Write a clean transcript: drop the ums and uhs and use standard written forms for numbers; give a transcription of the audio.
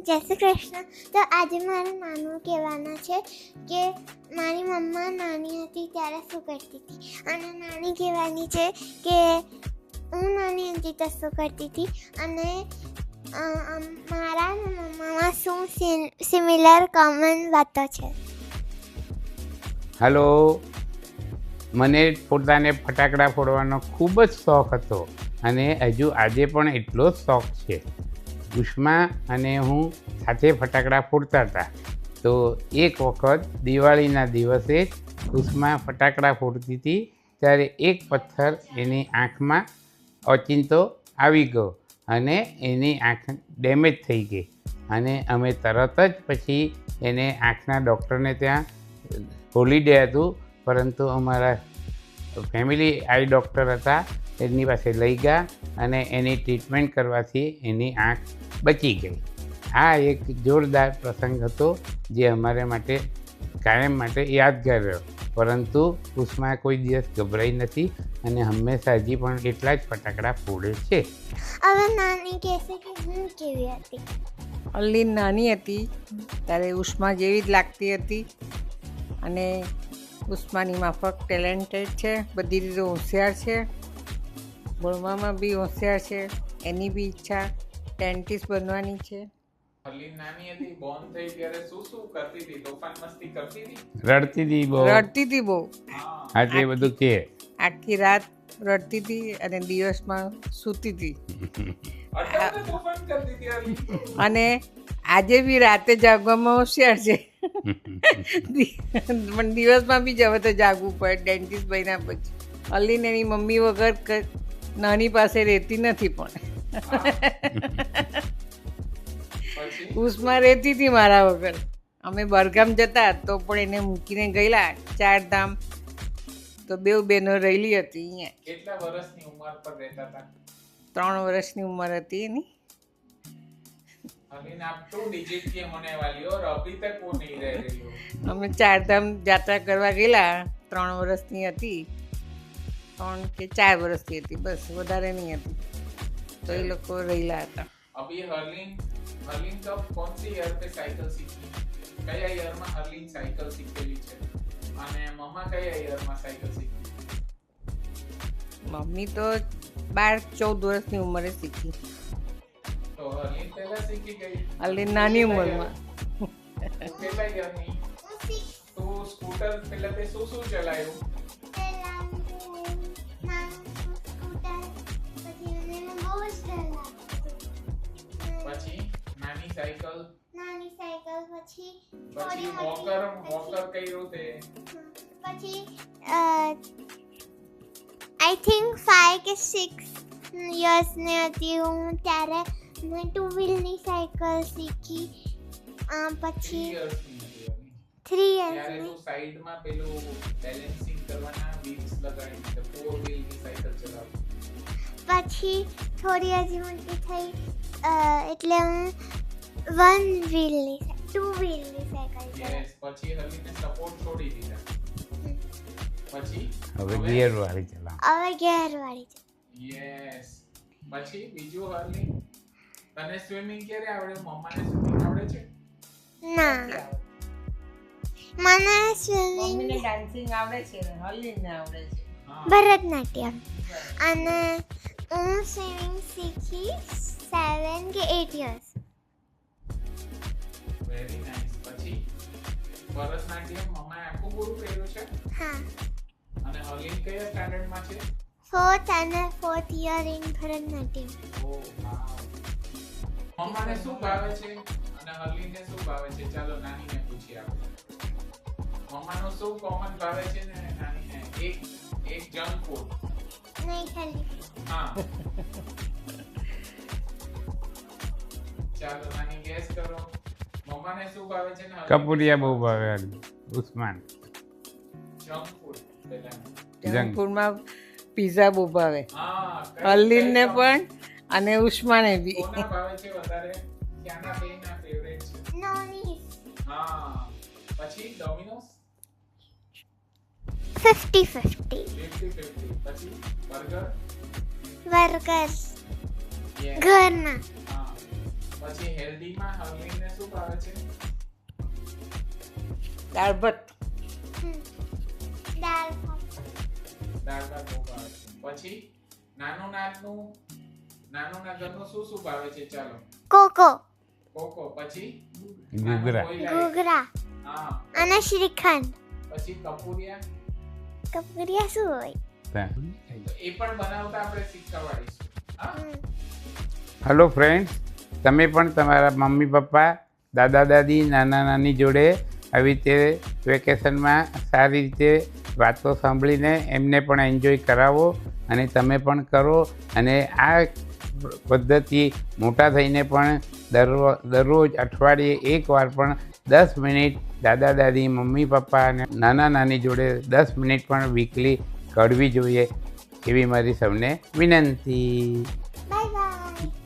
જય શ્રી કૃષ્ણ. તો આજે મારે નાનું કહેવાના છે કે મારી મમ્મા નાની હતી ત્યારે શું કરતી હતી, અને નાની કહેવાની છે કે હું નાની હતી તો શું કરતી હતી, અને મારા અને મમ્મામાં શું સિમિલર કોમન વાતો છે. હલો, મને પોતાને ફટાકડા ફોડવાનો ખૂબ જ શોખ હતો અને હજુ આજે પણ એટલો જ શોખ છે. ઉષ્મા અને હું સાથે ફટાકડા ફોડતા હતા. તો એક વખત દિવાળીના દિવસે ઉષ્મા ફટાકડા ફોડતી હતી ત્યારે એક પથ્થર એની આંખમાં ઓચિંતો આવી ગયો અને એની આંખ ડેમેજ થઈ ગઈ અને અમે તરત જ પછી એને આંખના ડૉક્ટરને ત્યાં હોલિડે હતું, પરંતુ અમારા ફેમિલી આઈ ડૉક્ટર હતા, એની પાસે લઈ ગયા અને એની ટ્રીટમેન્ટ કરવાથી એની આંખ બચી ગઈ. આ એક જોરદાર પ્રસંગ હતો જે અમારે માટે કાયમ માટે યાદગાર રહ્યો. પરંતુ ઉષ્મા કોઈ દિવસ ગભરાઈ નથી અને હંમેશા હજી પણ એટલા જ ફટાકડા ફોડે છે. હવે નાની કહેશે કે હું કેવી હતી. અલ્લી નાની હતી ત્યારે ઉષ્મા જેવી જ લાગતી હતી અને ઉષ્માની માફક ટેલેન્ટેડ છે, બધી રીતે હોશિયાર છે, ભણવામાં બી હોશિયાર છે. એની બી ઈચ્છા ડેન્ટિસ્ટ બનવાની છે. અલી નાની હતી, બોર્ન થઈ ત્યારે શું કરતી હતી? તોફાન મસ્તી કરતી હતી? રડતી હતી બહુ. રડતી હતી બહુ. આજે બધું કે આખી રાત રડતી હતી અને દિવસમાં સૂતી હતી. અત્યારે તોફાન કરતી હતી અલી. અને આજે બી રાતે જાગવામાં હોશિયાર છે, પણ દિવસમાં બી હવે તો જાગવું પડે ડેન્ટિસ્ટ બન્યા પછી. અલીને એની મમ્મી વગર નાની પાસે રહેતી નથી, પણ ઉષ્મા રહેતી હતી મારા વગર. અમે બરગામ જતા તો પણ એને મૂકીને ગયેલા 4 ધામ, તો બેવ બહેનો રહેલી હતી અહીંયા. કેટલા વર્ષની ઉંમર પર રહેતા હતા? 3 વર્ષની ઉંમર હતી એની. अली आप 2 डिजिट की होने वाली हो और अभी तक वो नहीं रह रही हो. અમે 4 ધામ યાત્રા કરવા ગયેલા. 3 વર્ષની હતી, 3 કે 4 વર્ષની હતી, બસ વધારે નહીં હતી. તો એ લોકો રહેલા હતા. अभी हर्लिन कब कौन सी ईयर पे साइकिल सीखी? कया ईयर में हर्लिन साइकिल सीखेली છે અને મમ્મા કયા ईयर માં સાયકલ શીખી? મમ્મી તો 12-14 વર્ષની ઉંમરે શીખી. તો હર્લિન પહેલા શીખી ગઈ? અલી નાની ઉંમરમાં. કેટલા ઈયરની? તું સ્કૂટર પહેલા તે શું ચલાવ્યું? પછી નાની સાયકલ, પછી વોકર કર્યું તે, પછી આઈ થિંક 5 કે 6 યર્સની હતી હું ત્યારે મેં 2 વ્હીલની સાયકલ શીખી. પછી 3 ત્યારે યર્સની તું સાઈડમાં પેલું બેલેન્સિંગ કરવાના વ્હીલ્સ લગાડી દીધા, 4 વ્હીલની સાયકલ ચલાવી. પછી થોડી હજી મોટી થઈ એટલે હું 1 વ્હીલની 2 વ્હીલની સાયકલ ચલાવી. યસ, પછી હર્લિને સપોર્ટ છોડી દીધા. પછી હવે ગિયરવાળી ચલાવ. હવે ગેરવાળી છે. યસ, પછી બીજું હર્લિન, તને સ્વિમિંગ ક્યારે આવડે? મમ્માને સ્વિમિંગ આવડે છે? ના, મને સ્વિમિંગ મમ્મીને ડાન્સિંગ આવડે છે, હલીને આવડે છે. હા. ભરતનાટ્યમ, અને હું સ્વિમિંગ શીખી 7 કે 8 યર્સ. Very nice. પછી ભરતનાટ્યમ મમ્માએ આખું પૂરું કર્યું છે. હા, અને હર્લિન કયા સ્ટાન્ડર્ડમાં છે? 4th અને 4th યર ઇન ભરતનાટ્યમ. ઓ વાવ. મમ્માને શું ભાવે છે અને હર્લિનને શું ભાવે છે? ચાલો નાનીને પૂછીએ આપણે. મમ્માનું શું કોમન ભાવે છે ને નાનીને? એક જંક ફૂડ. નહીં ખાલી હા. ચાલો નાની ગેસ કરો. મમ્માને શું ભાવે છે ને હર્લિનને કપૂરિયા શું બહુ ભાવે ઉસ્માન. જંક ફૂડ પહેલાનું. જંક ફૂડમાં પિઝા બહુ ભાવે, હા. હલીનને પણ અને ઉષ્માને બી. કોના ભાવે છે વધારે? ક્યાંના બેયના ફેવરેટ છે? નોનીસ હા. પછી ડોમિનોઝ 50-50. 50-50. પછી બર્ગર. Burger Yes. ઘરના. હા. પછી હેલ્ધીમાં હર્લિંગને શું ભાવે છે? દાળ ભાત. દાળ ભાત. દાળ ભાત બહુ ભાવે છે. પછી નાનું નાગરનું શું શું ભાવે છે? ચાલો. કોકો. કોકો. પછી ઘૂઘરા. નાનું કોયલા. ઘૂઘરા હા. અને શ્રીખંડ. પછી કપૂરિયા. કપરિયા શું હોય? તો એ પણ બનાવતા આપણે શીખવાડીશું. હા. હલો ફ્રેન્ડ્સ, તમે પણ તમારા મમ્મી પપ્પા, દાદા દાદી, નાના નાની જોડે આવી રીતે વેકેશનમાં સારી રીતે વાતો સાંભળીને એમને પણ એન્જોય કરાવો અને તમે પણ કરો. અને આ પદ્ધતિ મોટા થઈને પણ દરરોજ અઠવાડિયે એકવાર પણ 10 મિનિટ દાદા દાદી, મમ્મી પપ્પા અને નાના નાની જોડે 10 મિનિટ પણ વીકલી કાઢવી જોઈએ એવી મારી સૌને વિનંતી. Bye bye.